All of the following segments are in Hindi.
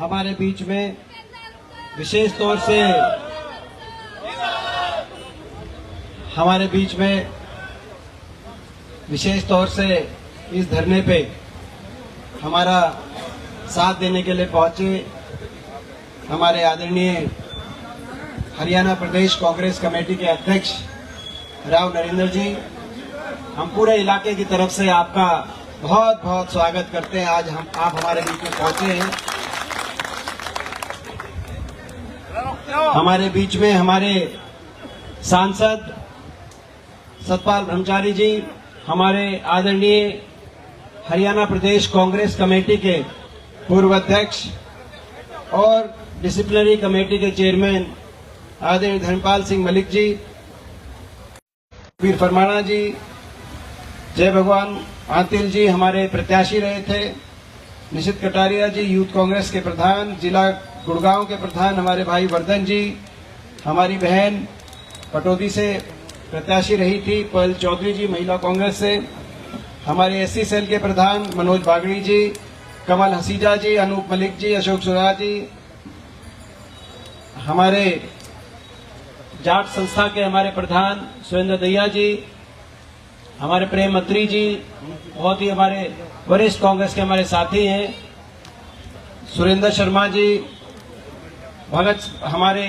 हमारे बीच में विशेष तौर से इस धरने पे हमारा साथ देने के लिए पहुंचे हमारे आदरणीय हरियाणा प्रदेश कांग्रेस कमेटी के अध्यक्ष राव नरेंद्र जी, हम पूरे इलाके की तरफ से आपका बहुत बहुत स्वागत करते हैं। आज आप हमारे बीच में पहुंचे हैं। हमारे बीच में हमारे सांसद सतपाल ब्रह्मचारी जी, हमारे आदरणीय हरियाणा प्रदेश कांग्रेस कमेटी के पूर्व अध्यक्ष और डिसिप्लिनरी कमेटी के चेयरमैन आदरणीय धर्मपाल सिंह मलिक जी, वीर फरमाना जी, जय भगवान आतिल जी हमारे प्रत्याशी रहे थे, निशित कटारिया जी यूथ कांग्रेस के प्रधान, जिला गुड़गांव के प्रधान हमारे भाई वर्धन जी, हमारी बहन पटौदी से प्रत्याशी रही थी पहल चौधरी जी महिला कांग्रेस से, हमारे एससी सेल के प्रधान मनोज बागड़ी जी, कमल हसीजा जी, अनूप मलिक जी, अशोक सुरा जी, हमारे जाट संस्था के हमारे प्रधान सुरेंद्र दैया जी, हमारे प्रेम मंत्री जी, बहुत ही हमारे वरिष्ठ कांग्रेस के हमारे साथी हैं, सुरेंद्र शर्मा जी, हमारे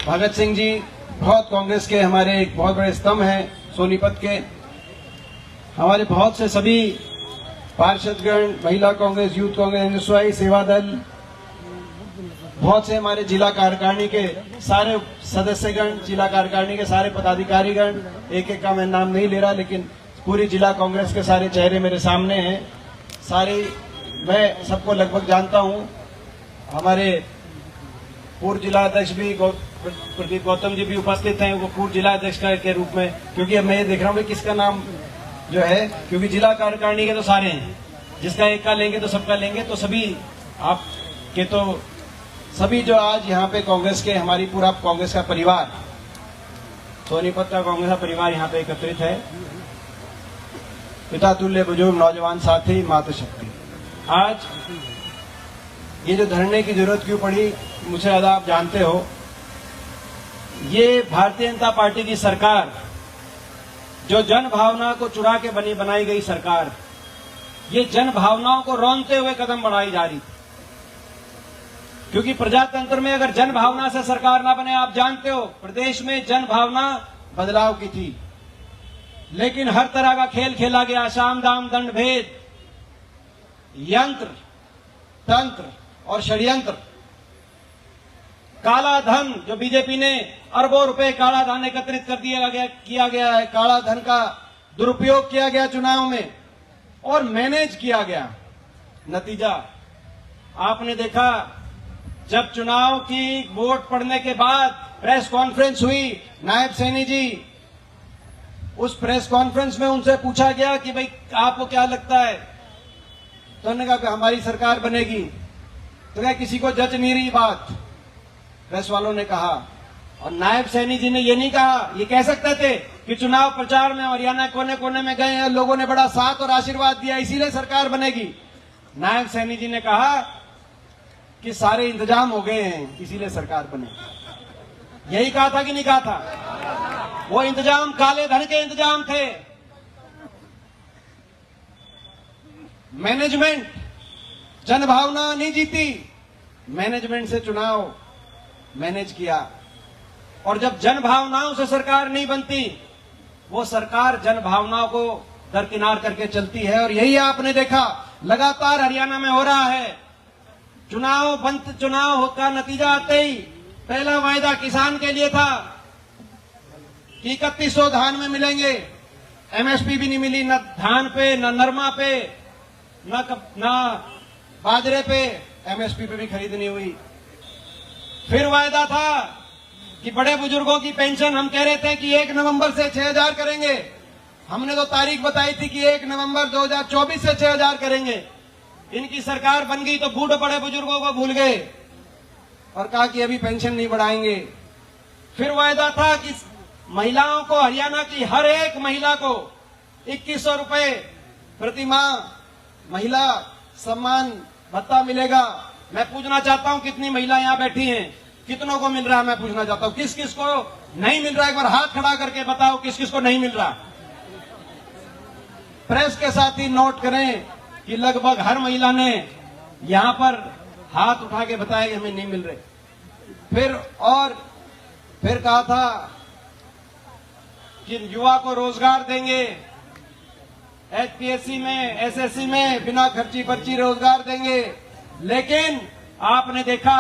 भगत सिंह जी, बहुत कांग्रेस के हमारे एक बहुत बड़े स्तंभ हैं सोनीपत के, हमारे बहुत से सभी पार्षदगण, महिला कांग्रेस, यूथ कांग्रेस, एनएसवाई, सेवा दल, बहुत से हमारे जिला कार्यकारिणी के सारे सदस्यगण, जिला कार्यकारिणी के सारे पदाधिकारीगण, एक एक का मैं नाम नहीं ले रहा, लेकिन पूरी जिला कांग्रेस के सारे चेहरे मेरे सामने हैं। सारे मैं सबको लगभग जानता हूं। हमारे पूर्व जिला अध्यक्ष भी प्रदीप गौतम जी भी उपस्थित हैं, वो पूर्व जिला अध्यक्ष के रूप में, क्योंकि अब मैं ये देख रहा हूँ कि किसका नाम जो है, क्योंकि जिला कार्यकारिणी के तो सारे हैं, जिसका एक का लेंगे तो सबका लेंगे, तो सभी आपके तो सभी जो आज यहाँ पे कांग्रेस के हमारी पूरा कांग्रेस का परिवार, सोनीपत का कांग्रेस का परिवार यहाँ पे एकत्रित है। पिता तुल्य बुजुर्ग, नौजवान साथी, मातृशक्ति, आज ये जो धरने की जरूरत क्यों पड़ी मुझे ज्यादा आप जानते हो। ये भारतीय जनता पार्टी की सरकार, जो जन भावना को चुरा के बनाई गई सरकार, ये जन भावनाओं को रौंदते हुए कदम बढ़ाई जा रही, क्योंकि प्रजातंत्र में अगर जन भावना से सरकार ना बने, आप जानते हो प्रदेश में जन भावना बदलाव की थी, लेकिन हर तरह का खेल खेला गया, साम दाम दंड भेद, यंत्र तंत्र और षड्यंत्र, काला धन, जो बीजेपी ने अरबों रुपए काला धन एकत्रित कर किया गया है, काला धन का दुरुपयोग किया गया चुनाव में और मैनेज किया गया। नतीजा आपने देखा, जब चुनाव की वोट पड़ने के बाद प्रेस कॉन्फ्रेंस हुई, नायब सैनी जी, उस प्रेस कॉन्फ्रेंस में उनसे पूछा गया कि भाई आपको क्या लगता है, तो उन्होंने कहा हमारी सरकार बनेगी। तो क्या किसी को जच नहीं रही बात, प्रेस वालों ने कहा। और नायब सैनी जी ने ये नहीं कहा, ये कह सकते थे कि चुनाव प्रचार में हरियाणा कोने कोने में गए हैं, लोगों ने बड़ा साथ और आशीर्वाद दिया, इसीलिए सरकार बनेगी। नायब सैनी जी ने कहा कि सारे इंतजाम हो गए हैं, इसीलिए सरकार बनेगी। यही कहा था कि नहीं कहा था? वो इंतजाम काले धन के इंतजाम थे। मैनेजमेंट, जनभावना नहीं जीती, मैनेजमेंट से चुनाव मैनेज किया। और जब जनभावनाओं से सरकार नहीं बनती, वो सरकार जनभावनाओं को दरकिनार करके चलती है। और यही आपने देखा लगातार हरियाणा में हो रहा है। चुनाव का नतीजा आते ही पहला वायदा किसान के लिए था कि 3100 धान में मिलेंगे, एमएसपी भी नहीं मिली, न धान पे, न नरमा पे, न बाजरे पे, एमएसपी पे भी खरीद नहीं हुई। फिर वायदा था कि बड़े बुजुर्गों की पेंशन हम कह रहे थे कि 1 नवंबर से 6000 करेंगे, हमने तो तारीख बताई थी कि 1 नवंबर 2024 से 6000 करेंगे। इनकी सरकार बन गई तो बूढ़े बड़े बुजुर्गों को भूल गए और कहा कि अभी पेंशन नहीं बढ़ाएंगे। फिर वायदा था कि महिलाओं को, हरियाणा की हर एक महिला को 2100 रुपए प्रति माह महिला सम्मान भत्ता मिलेगा। मैं पूछना चाहता हूं कितनी महिला यहां बैठी हैं, कितनों को मिल रहा है? मैं पूछना चाहता हूं किस किस को नहीं मिल रहा है? एक बार हाथ खड़ा करके बताओ किस किस को नहीं मिल रहा। प्रेस के साथ ही नोट करें कि लगभग हर महिला ने यहां पर हाथ उठा के बताया कि हमें नहीं मिल रहे। फिर कहा था कि युवा को रोजगार देंगे, एचपीएससी में, एसएससी में बिना खर्ची पर्ची रोजगार देंगे। लेकिन आपने देखा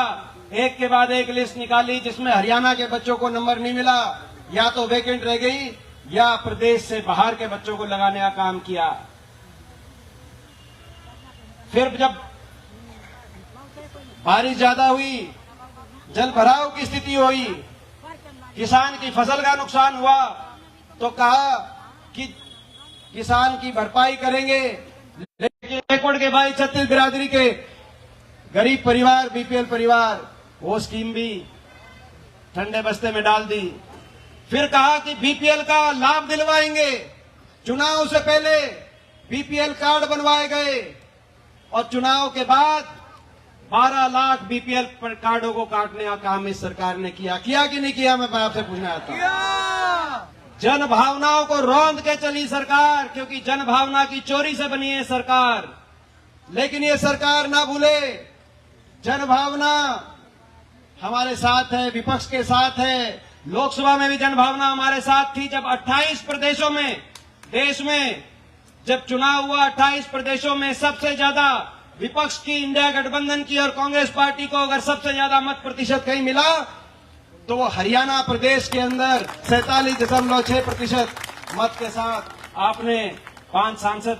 एक के बाद एक लिस्ट निकाली जिसमें हरियाणा के बच्चों को नंबर नहीं मिला, या तो वैकेंट रह गई या प्रदेश से बाहर के बच्चों को लगाने का काम किया। फिर जब बारिश ज्यादा हुई, जल भराव की स्थिति हुई, किसान की फसल का नुकसान हुआ, तो कहा कि किसान की भरपाई करेंगे। लेकिन एकड़ के भाई 36 बिरादरी के गरीब परिवार, बीपीएल परिवार, वो स्कीम भी ठंडे बस्ते में डाल दी। फिर कहा कि बीपीएल का लाभ दिलवाएंगे। चुनाव से पहले बीपीएल कार्ड बनवाए गए और चुनाव के बाद 12 लाख बीपीएल कार्डों को काटने का काम इस सरकार ने किया कि नहीं किया? मैं आपसे पूछना चाहता हूं। जन भावनाओं को रौंद के चली सरकार, क्योंकि जन भावना की चोरी से बनी है सरकार। लेकिन ये सरकार ना भूले, जन भावना हमारे साथ है, विपक्ष के साथ है। लोकसभा में भी जन भावना हमारे साथ थी। जब 28 प्रदेशों में, देश में जब चुनाव हुआ, 28 प्रदेशों में सबसे ज्यादा विपक्ष की, इंडिया गठबंधन की और कांग्रेस पार्टी को अगर सबसे ज्यादा मत प्रतिशत कहीं मिला तो वो हरियाणा प्रदेश के अंदर 47.6% मत के साथ आपने 5 सांसद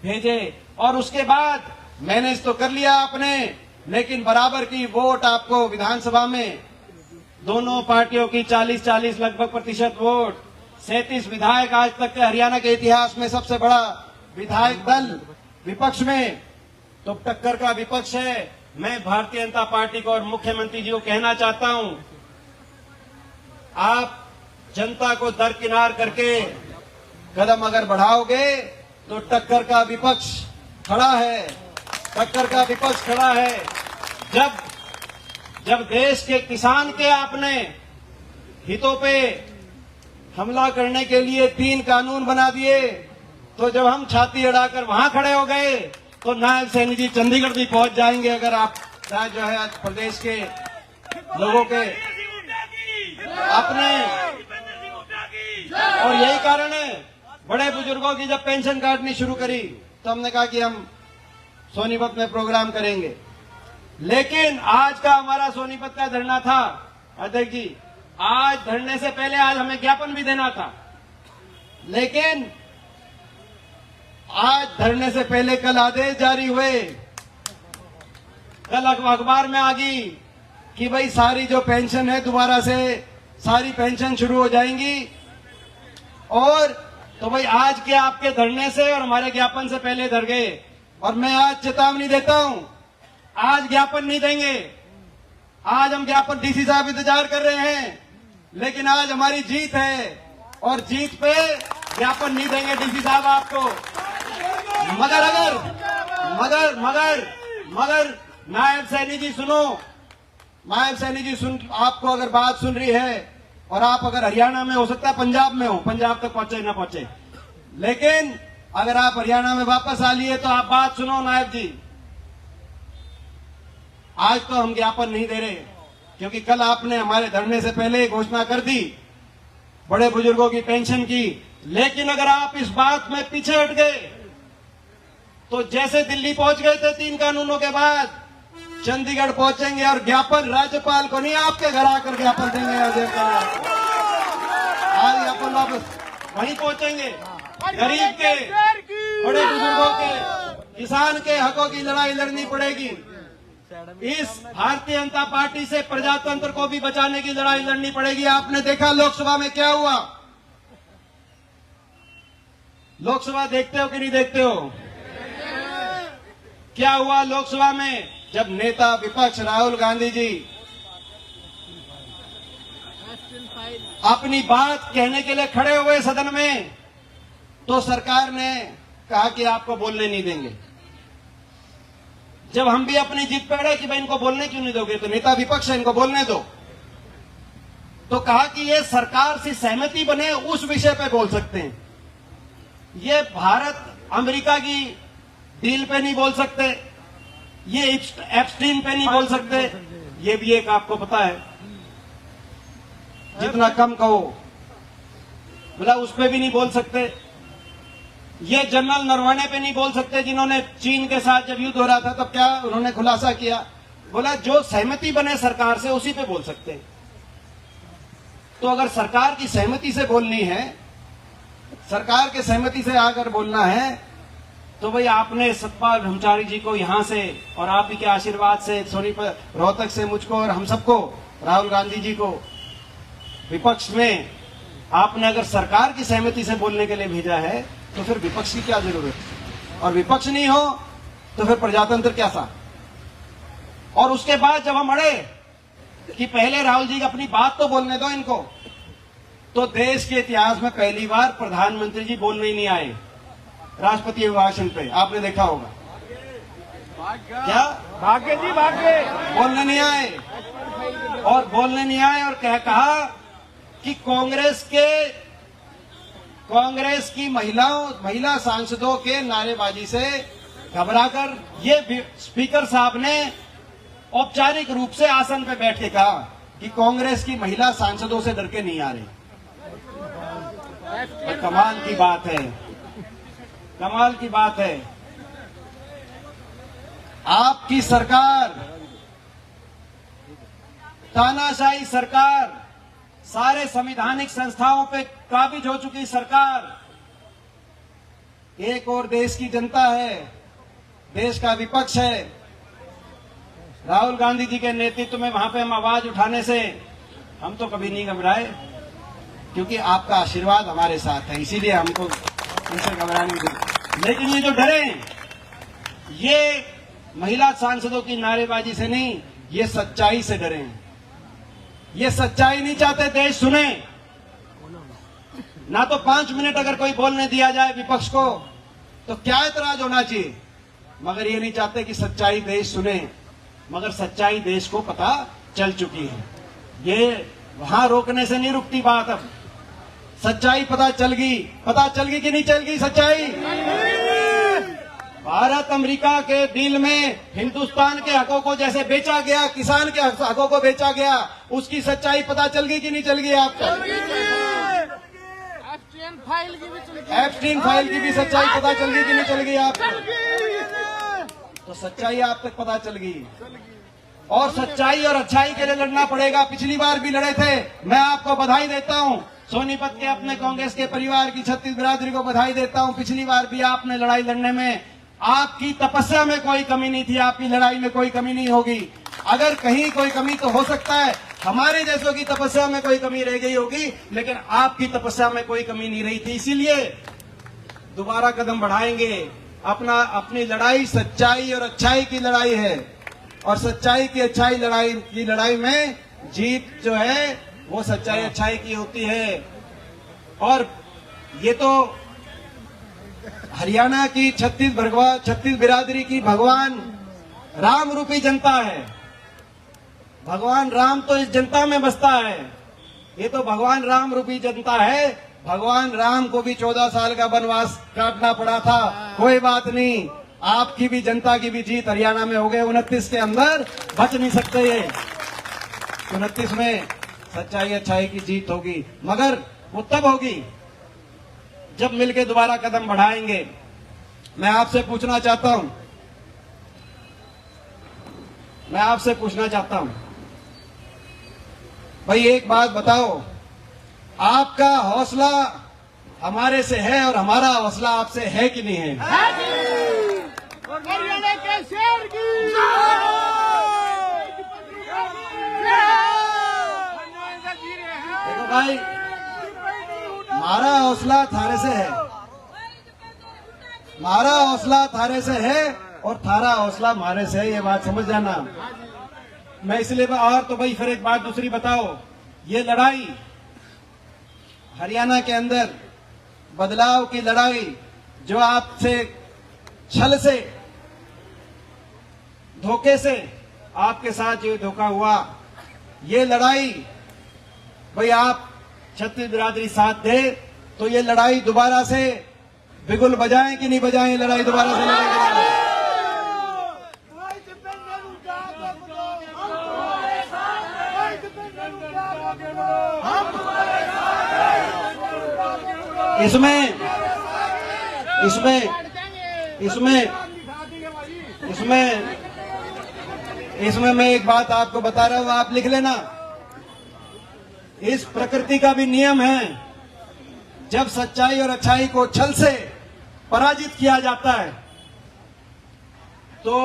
भेजे। और उसके बाद मैनेज तो कर लिया आपने, लेकिन बराबर की वोट आपको विधानसभा में, दोनों पार्टियों की 40-40 लगभग प्रतिशत वोट, 37 विधायक, आज तक के हरियाणा के इतिहास में सबसे बड़ा विधायक दल विपक्ष में। तो टक्कर का विपक्ष है। मैं भारतीय जनता पार्टी को और मुख्यमंत्री जी को कहना चाहता हूं, आप जनता को दरकिनार करके कदम अगर बढ़ाओगे तो टक्कर का विपक्ष खड़ा है, टक्कर का विपक्ष खड़ा है। जब देश के किसान के आपने हितों पे हमला करने के लिए 3 कानून बना दिए, तो जब हम छाती अड़ाकर वहां खड़े हो गए तो नायब सैनी जी चंडीगढ़ भी पहुंच जाएंगे। अगर आप जो है आज प्रदेश के लोगों के अपने, और यही कारण है बड़े बुजुर्गों की जब पेंशन काटनी शुरू करी तो हमने कहा कि हम सोनीपत में प्रोग्राम करेंगे। लेकिन आज का हमारा सोनीपत का धरना था, अध्यक्ष जी, आज धरने से पहले आज हमें ज्ञापन भी देना था। लेकिन आज धरने से पहले कल आदेश जारी हुए, कल अखबार में आ गई कि भाई सारी जो पेंशन है दोबारा से सारी पेंशन शुरू हो जाएंगी। और तो भाई आज के आपके धरने से और हमारे ज्ञापन से पहले धर गए। और मैं आज चेतावनी देता हूं, आज ज्ञापन नहीं देंगे। आज हम ज्ञापन, डीसी साहब इंतजार कर रहे हैं, लेकिन आज हमारी जीत है और जीत पे ज्ञापन नहीं देंगे डीसी साहब आपको। मगर नायब सैनी जी सुनो, नायब सैनी जी आपको अगर बात सुन रही है और आप अगर हरियाणा में, हो सकता है पंजाब में हो, पंजाब तक पहुंचे ना पहुंचे, लेकिन अगर आप हरियाणा में वापस आ लिए तो आप बात सुनो नायब जी। आज तो हम ज्ञापन नहीं दे रहे क्योंकि कल आपने हमारे धरने से पहले घोषणा कर दी बड़े बुजुर्गों की पेंशन की। लेकिन अगर आप इस बात में पीछे हट गए तो जैसे दिल्ली पहुंच गए थे 3 कानूनों के बाद, चंडीगढ़ पहुंचेंगे और ज्ञापन राज्यपाल को नहीं, आपके घर आकर ज्ञापन देंगे। आज ज्ञापन वापस वहीं पहुंचेंगे। गरीब के, बड़े बुजुर्गों के, किसान के हकों की लड़ाई लड़नी पड़ेगी। इस भारतीय जनता पार्टी से प्रजातंत्र को भी बचाने की लड़ाई लड़नी पड़ेगी। आपने देखा लोकसभा में क्या हुआ, लोकसभा देखते हो कि नहीं देखते हो? क्या हुआ लोकसभा में? जब नेता विपक्ष राहुल गांधी जी अपनी बात कहने के लिए खड़े हुए सदन में, तो सरकार ने कहा कि आपको बोलने नहीं देंगे। जब हम भी अपनी जिद पे अड़े कि भाई इनको बोलने क्यों नहीं दोगे, तो नेता विपक्ष है, इनको बोलने दो, तो कहा कि ये सरकार से सहमति बने उस विषय पे बोल सकते हैं, ये भारत अमेरिका की डील पे नहीं बोल सकते, ये एप्स्टीन पे नहीं बोल सकते, ये भी एक आपको पता है, जितना कम कहो बोला उस पे भी नहीं बोल सकते, ये जनरल नरवणे पे नहीं बोल सकते, जिन्होंने चीन के साथ जब युद्ध हो रहा था तब क्या उन्होंने खुलासा किया, बोला जो सहमति बने सरकार से उसी पे बोल सकते हैं। तो अगर सरकार की सहमति से बोलनी है, सरकार के सहमति से आकर बोलना है, तो भाई आपने सतपाल ब्रह्मचारी जी को यहां से और आप ही के आशीर्वाद से सोनीपत रोहतक से मुझको और हम सबको, राहुल गांधी जी को विपक्ष में आपने अगर सरकार की सहमति से बोलने के लिए भेजा है, तो फिर विपक्ष की क्या जरूरत है, और विपक्ष नहीं हो तो फिर प्रजातंत्र क्या सा। और उसके बाद जब हम अड़े कि पहले राहुल जी अपनी बात तो बोलने दो इनको, तो देश के इतिहास में पहली बार प्रधानमंत्री जी बोलने ही नहीं आए राष्ट्रपति अभिभाषण पे, आपने देखा होगा क्या, भाग्य जी भाग्य, बोलने नहीं आए, और बोलने नहीं आए और कहा कि कांग्रेस की महिला सांसदों के नारेबाजी से घबराकर ये स्पीकर साहब ने औपचारिक रूप से आसन पे बैठ के कहा कि कांग्रेस की महिला सांसदों से डर के नहीं आ रही। और कमाल की बात है, कमाल की बात है, आपकी सरकार, तानाशाही सरकार, सारे संवैधानिक संस्थाओं पे काबिज हो चुकी सरकार, एक और देश की जनता है, देश का विपक्ष है, राहुल गांधी जी के नेतृत्व में वहां पे हम आवाज उठाने से हम तो कभी नहीं घबराए, क्योंकि आपका आशीर्वाद हमारे साथ है, इसीलिए हमको इनसे घबराने की जरूरत। लेकिन ये जो डरे, ये महिला सांसदों की नारेबाजी से नहीं, ये सच्चाई से डरे हैं, ये सच्चाई नहीं चाहते देश सुने। ना तो 5 मिनट अगर कोई बोलने दिया जाए विपक्ष को तो क्या एतराज होना चाहिए, मगर ये नहीं चाहते कि सच्चाई देश सुने, मगर सच्चाई देश को पता चल चुकी है, ये वहां रोकने से नहीं रुकती बात। अब सच्चाई पता चल गई कि नहीं चल गई सच्चाई। भारत अमेरिका के डील में हिंदुस्तान के हकों को जैसे बेचा गया, किसान के हकों को बेचा गया, उसकी सच्चाई पता चल गई कि नहीं चल गई आपको? एप्स्टीन फाइल की भी सच्चाई पता चल गई कि नहीं चल गई आपको? तो सच्चाई आप तक पता चल गई, और सच्चाई और अच्छाई के लिए लड़ना पड़ेगा। पिछली बार भी लड़े थे, मैं आपको बधाई देता हूं, सोनीपत के अपने कांग्रेस के परिवार की 36 बिरादरी को बधाई देता हूं। पिछली बार भी आपने लड़ाई लड़ने में, आपकी तपस्या में कोई कमी नहीं थी, आपकी लड़ाई में कोई कमी नहीं होगी। अगर कहीं कोई कमी तो हो सकता है हमारे जैसों की तपस्या में कोई कमी रह गई होगी, लेकिन आपकी तपस्या में कोई कमी नहीं रही थी। इसीलिए दोबारा कदम बढ़ाएंगे। अपनी लड़ाई सच्चाई और अच्छाई की लड़ाई है, और सच्चाई की अच्छाई लड़ाई में जीत जो है वो सच्चाई अच्छाई की होती है। और ये तो हरियाणा की 36 बिरादरी की भगवान राम रूपी जनता है। भगवान राम तो इस जनता में बसता है, ये तो भगवान राम रूपी जनता है। भगवान राम को भी 14 साल का वनवास काटना पड़ा था, कोई बात नहीं, आपकी भी जनता की भी जीत हरियाणा में हो गई। 29 के अंदर बच नहीं सकते ये, 29 में सच्चाई अच्छाई की जीत होगी, मगर वो तब होगी जब मिलके दोबारा कदम बढ़ाएंगे। मैं आपसे पूछना चाहता हूं, भाई एक बात बताओ, आपका हौसला हमारे से है और हमारा हौसला आपसे है कि नहीं है? हरियाणा के शेर की देखो भाई, हमारा हौसला थारे से है, हमारा हौसला थारे से है और थारा हौसला हमारे से है, ये बात समझ जाना। मैं इसलिए, और तो भाई फिर एक बात दूसरी बताओ, ये लड़ाई हरियाणा के अंदर बदलाव की लड़ाई जो आपसे छल से धोखे से आपके साथ जो धोखा हुआ, ये लड़ाई भाई आप छत्तीस बिरादरी साथ दे तो ये लड़ाई दोबारा से बिगुल बजाएं कि नहीं बजाएं, ये लड़ाई दोबारा से लड़ाई। इसमें इसमें इसमें इसमें इसमें मैं एक बात आपको बता रहा हूं, आप लिख लेना। इस प्रकृति का भी नियम है, जब सच्चाई और अच्छाई को छल से पराजित किया जाता है तो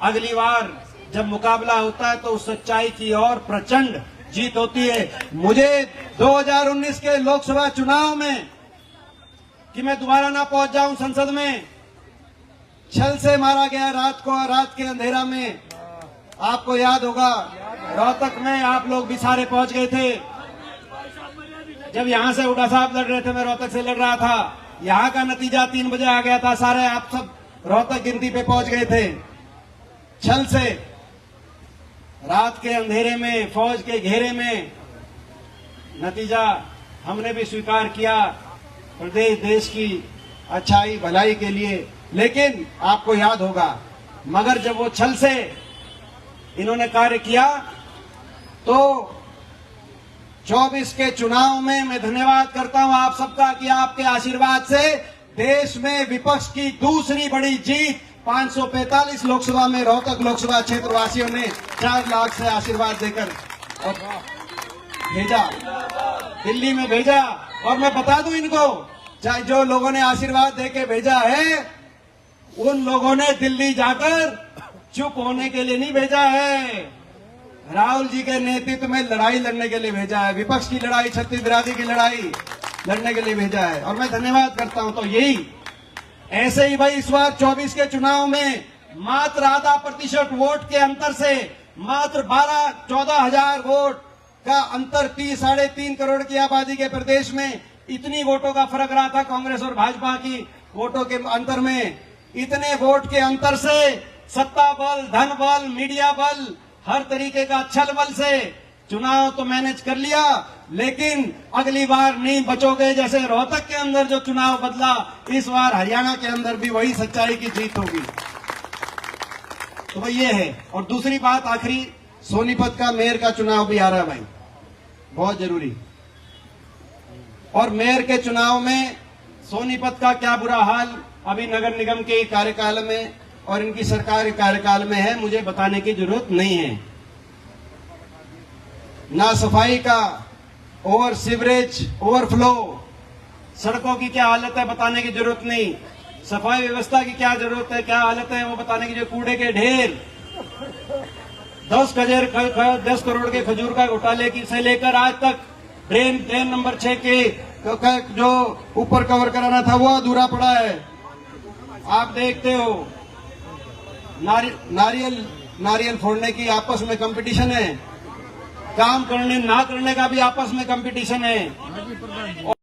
अगली बार जब मुकाबला होता है तो उस सच्चाई की और प्रचंड जीत होती है। मुझे 2019 के लोकसभा चुनाव में कि मैं दोबारा ना पहुंच जाऊं संसद में, छल से मारा गया रात के अंधेरा में। आपको याद होगा रोहतक में आप लोग भी सारे पहुंच गए थे। जब यहां से हुड्डा साहब लड़ रहे थे, मैं रोहतक से लड़ रहा था, यहां का नतीजा 3 बजे आ गया था, सारे आप सब रोहतक गिनती पे पहुंच गए थे। छल से रात के अंधेरे में, फौज के घेरे में, नतीजा हमने भी स्वीकार किया प्रदेश देश की अच्छाई भलाई के लिए। लेकिन आपको याद होगा, मगर जब वो छल से इन्होंने कार्य किया तो 24 के चुनाव में मैं धन्यवाद करता हूं आप सबका कि आपके आशीर्वाद से देश में विपक्ष की दूसरी बड़ी जीत 545 लोकसभा में रोहतक लोकसभा क्षेत्र वासियों ने 4 लाख से आशीर्वाद देकर और भेजा, दिल्ली में भेजा। और मैं बता दूं इनको, चाहे जो लोगों ने आशीर्वाद देके भेजा है उन लोगों ने दिल्ली जाकर चुप होने के लिए नहीं भेजा है, राहुल जी के नेतृत्व में लड़ाई लड़ने के लिए भेजा है, विपक्ष की लड़ाई, छत्तीस बिरादरी की लड़ाई लड़ने के लिए भेजा है। और मैं धन्यवाद करता हूं। तो यही ऐसे ही भाई इस बार 24 के चुनाव में मात्र आधा प्रतिशत वोट के अंतर से, मात्र 14,000 वोट का अंतर, 3.5 करोड़ की आबादी के प्रदेश में इतनी वोटों का फर्क रहा था कांग्रेस और भाजपा की वोटों के अंतर में। इतने वोट के अंतर से सत्ता बल, धन बल, मीडिया बल, हर तरीके का छल बल से चुनाव तो मैनेज कर लिया, लेकिन अगली बार नहीं बचोगे। जैसे रोहतक के अंदर जो चुनाव बदला, इस बार हरियाणा के अंदर भी वही सच्चाई की जीत होगी। तो भाई ये है। और दूसरी बात आखिरी, सोनीपत का मेयर का चुनाव भी आ रहा है भाई, बहुत जरूरी। और मेयर के चुनाव में सोनीपत का क्या बुरा हाल अभी नगर निगम के कार्यकाल में और इनकी सरकार के कार्यकाल में है, मुझे बताने की जरूरत नहीं है। ना सफाई का, ओवर सीवरेज, ओवरफ्लो, सड़कों की क्या हालत है बताने की जरूरत नहीं, सफाई व्यवस्था की क्या जरूरत है, क्या हालत है वो बताने की, जो कूड़े के ढेर, 10 करोड़ के खजूर का घोटाले की से लेकर आज तक ड्रेन नंबर 6 के जो ऊपर कवर कराना था वो अधूरा पड़ा है। आप देखते हो नारियल फोड़ने की आपस में कंपटीशन है, काम करने ना करने का भी आपस में कंपटीशन है।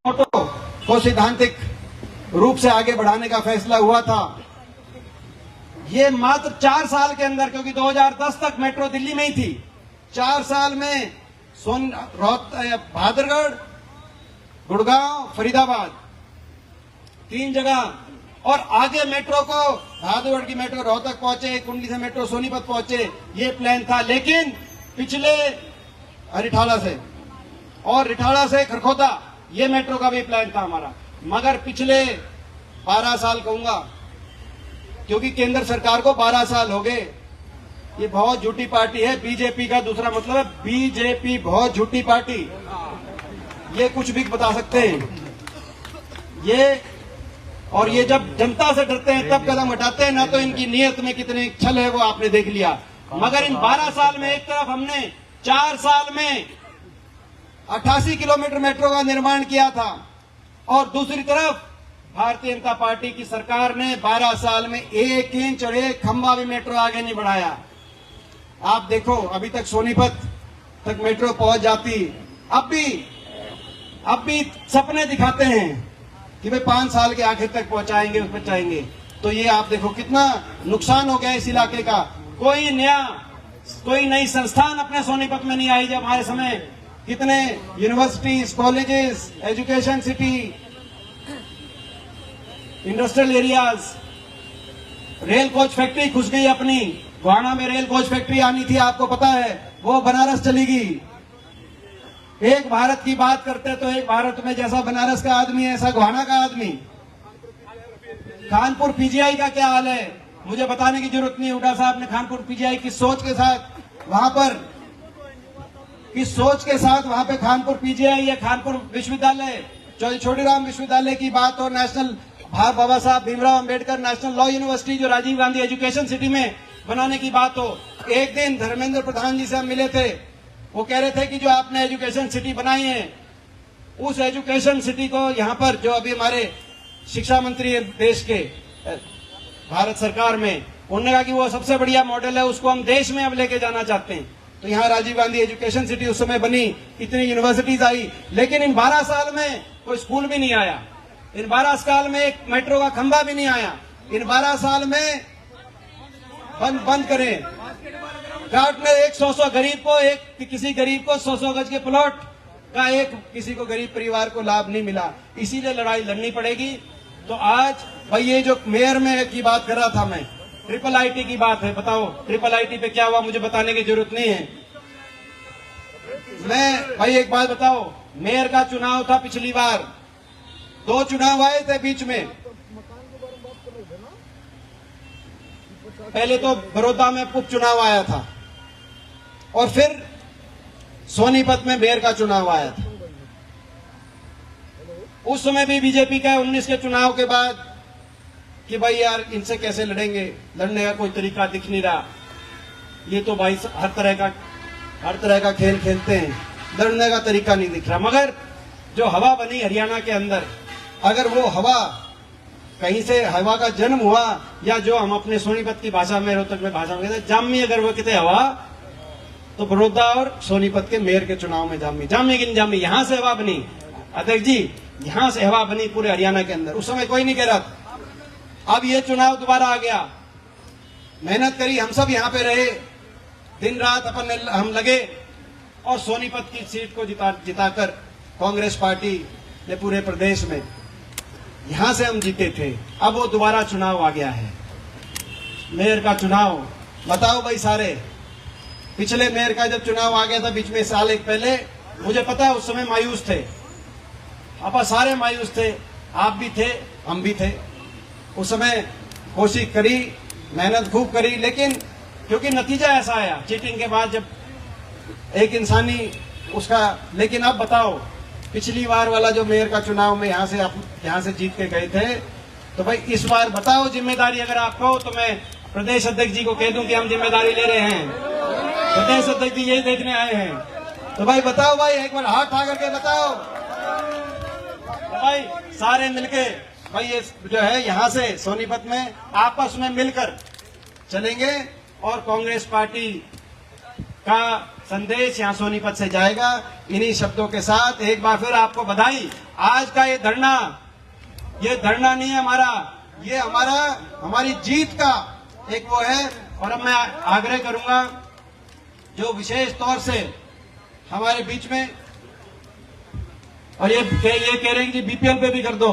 ऑटो को सैद्धांतिक रूप से आगे बढ़ाने का फैसला हुआ था। ये मात्र 4 साल के अंदर, क्योंकि 2010 तक मेट्रो दिल्ली में ही थी, 4 साल में भादरगढ़, गुड़गांव, फरीदाबाद 3 जगह, और आगे मेट्रो को भादरगढ़ की मेट्रो रोहतक पहुंचे, कुंडली से मेट्रो सोनीपत पहुंचे, ये प्लान था। लेकिन पिछले रिठाला से और रिठाला से खरखोदा, ये मेट्रो का भी प्लान था हमारा, मगर पिछले 12 साल कहूंगा, क्योंकि केंद्र सरकार को 12 साल हो गए। ये बहुत झूठी पार्टी है, बीजेपी का दूसरा मतलब है बीजेपी, बहुत झूठी पार्टी, ये कुछ भी बता सकते हैं ये। और ये जब जनता से डरते हैं तब कदम हटाते हैं, ना तो इनकी नीयत में कितने छल है वो आपने देख लिया। मगर इन 12 साल में एक तरफ हमने 4 साल में 88 किलोमीटर मेट्रो का निर्माण किया था, और दूसरी तरफ भारतीय जनता पार्टी की सरकार ने 12 साल में 1 इंच और 1 खंबा भी मेट्रो आगे नहीं बढ़ाया। आप देखो अभी तक सोनीपत तक मेट्रो पहुंच जाती, अब भी सपने दिखाते हैं कि भाई 5 साल के आखिर तक पहुंचाएंगे, उसमें चाहेंगे। तो ये आप देखो कितना नुकसान हो गया इस इलाके का। कोई नई संस्थान अपने सोनीपत में नहीं आई। जब हमारे समय कितने universities, colleges, education city, industrial areas, rail coach factory घुस गई अपनी। गोहाना में रेल कोच फैक्ट्री आनी थी, आपको पता है, वो बनारस चली गई। एक भारत की बात करते तो एक भारत में जैसा बनारस का आदमी है ऐसा गोहाना का आदमी। कानपुर पीजीआई का क्या हाल है, मुझे बताने की जरूरत नहीं। हुड्डा साहब ने कानपुर पीजीआई की सोच के साथ वहां पर कानपुर पीजीआई या कानपुर विश्वविद्यालय, छोटीराम विश्वविद्यालय की बात और नेशनल बाबा Saheb Bhimrao Ambedkar national law university जो राजीव गांधी एजुकेशन सिटी में बनाने की बात हो। एक दिन धर्मेंद्र प्रधान जी से हम मिले थे, वो कह रहे थे कि जो आपने एजुकेशन सिटी बनाई है उस एजुकेशन सिटी को यहाँ पर जो अभी हमारे शिक्षा मंत्री है देश के भारत सरकार में, उन्होंने कहा कि वो सबसे बढ़िया मॉडल है, उसको हम देश में अब लेके जाना चाहते हैं। तो यहाँ राजीव गांधी एजुकेशन सिटी उस समय बनी, इतनी यूनिवर्सिटीज आई, लेकिन इन 12 साल में कोई स्कूल भी नहीं आया। इन 12 साल में एक मेट्रो का खंभा भी नहीं आया। इन 12 साल में बंद करें घाट में एक 100 गरीब को, किसी गरीब को 100 गज के प्लॉट का एक किसी को गरीब परिवार को लाभ नहीं मिला। इसीलिए लड़ाई लड़नी पड़ेगी। तो आज भाई ये जो मेयर में की बात कर रहा था मैं, ट्रिपल आईटी की बात है, बताओ ट्रिपल आईटी पे क्या हुआ, मुझे बताने की जरूरत नहीं है। मैं भाई एक बात बताओ, मेयर का चुनाव था पिछली बार, 2 चुनाव आए थे बीच में। पहले तो बड़ौदा में उपचुनाव आया था और फिर सोनीपत में मेयर का चुनाव आया था। उस समय भी बीजेपी का 19 के चुनाव के बाद कि भाई यार इनसे कैसे लड़ेंगे, लड़ने का कोई तरीका दिख नहीं रहा, ये तो भाई हर तरह का खेल खेलते हैं, लड़ने का तरीका नहीं दिख रहा। मगर जो हवा बनी हरियाणा के अंदर, अगर वो हवा कहीं से हवा का जन्म हुआ, या जो हम अपने सोनीपत की भाषा में, रोहतक में भाषा में कहते हैं जामी, अगर वो कहते हवा, तो बड़ौदा और सोनीपत के मेयर के चुनाव में जामी कि नहीं जामी, यहां से हवा बनी। अध्यक्ष जी, यहां से हवा बनी पूरे हरियाणा के अंदर। उस समय कोई नहीं कह रहा था। अब ये चुनाव दोबारा आ गया, मेहनत करी, हम सब यहाँ पे रहे, दिन रात हम लगे और सोनीपत की सीट को जिताकर कांग्रेस पार्टी ने पूरे प्रदेश में यहां से हम जीते थे। अब वो दोबारा चुनाव आ गया है, मेयर का चुनाव। बताओ भाई सारे, पिछले मेयर का जब चुनाव आ गया था बीच में साल एक पहले, मुझे पता है उस समय मायूस थे, आप सारे मायूस थे, आप भी थे, हम भी थे। उस समय कोशिश करी, मेहनत खूब करी, लेकिन क्योंकि नतीजा ऐसा आया चीटिंग के बाद, जब एक इंसानी उसका। लेकिन अब बताओ, पिछली बार वाला जो मेयर का चुनाव में यहाँ से जीत के गए थे, तो भाई इस बार बताओ जिम्मेदारी अगर आप कहो तो मैं प्रदेश अध्यक्ष जी को कह दूं कि हम जिम्मेदारी ले रहे हैं, प्रदेश अध्यक्ष जी यही देखने आए हैं। तो भाई बताओ, भाई एक बार हाथ उठा करके बताओ। तो भाई सारे मिलके भाई ये जो है यहाँ से सोनीपत में आपस में मिलकर चलेंगे और कांग्रेस पार्टी का संदेश यहाँ सोनीपत से जाएगा। इन्हीं शब्दों के साथ एक बार फिर आपको बधाई। आज का ये धरना नहीं है हमारा, ये हमारी जीत का एक वो है। और अब मैं आग्रह करूंगा जो विशेष तौर से हमारे बीच में, और ये कह रहे हैं कि बीपीएल पे भी कर दो,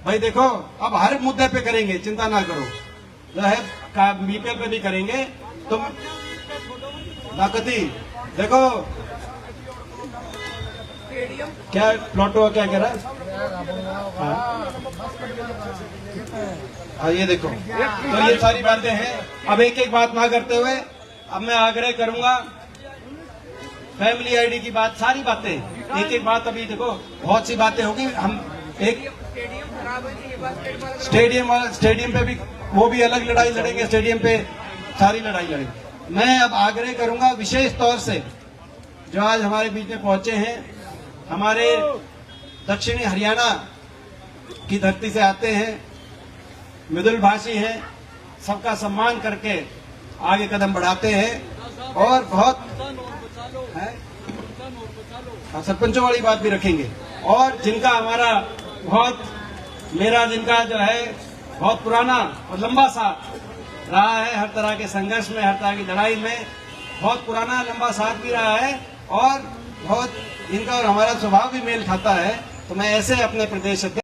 भाई देखो अब हर मुद्दे पे करेंगे, चिंता ना करो, जो है बीपीएल पे भी करेंगे। तुम नाकती देखो क्या प्लॉट हुआ, क्या कह रहा है, हाँ ये देखो। तो ये सारी बातें हैं। अब एक एक बात ना करते हुए अब मैं आग्रह करूंगा, फैमिली आईडी की बात, सारी बातें एक एक बात, अभी देखो बहुत सी बातें होगी। हम एक स्टेडियम पे भी वो भी अलग लड़ाई लड़ेंगे, स्टेडियम पे सारी लड़ाई लड़ेंगे। मैं अब आग्रह करूंगा विशेष तौर से जो आज हमारे बीच में पहुंचे हैं, हमारे दक्षिणी हरियाणा की धरती से आते हैं, मृदुल भाषी हैं, सबका सम्मान करके आगे कदम बढ़ाते हैं और बहुत सरपंचों वाली बात भी रखेंगे। और जिनका हमारा जिनका जो है बहुत पुराना और लंबा साथ रहा है, हर तरह के संघर्ष में, हर तरह की लड़ाई में बहुत पुराना लंबा साथ भी रहा है और बहुत इनका और हमारा स्वभाव भी मेल खाता है। तो मैं ऐसे अपने प्रदेश अध्यक्ष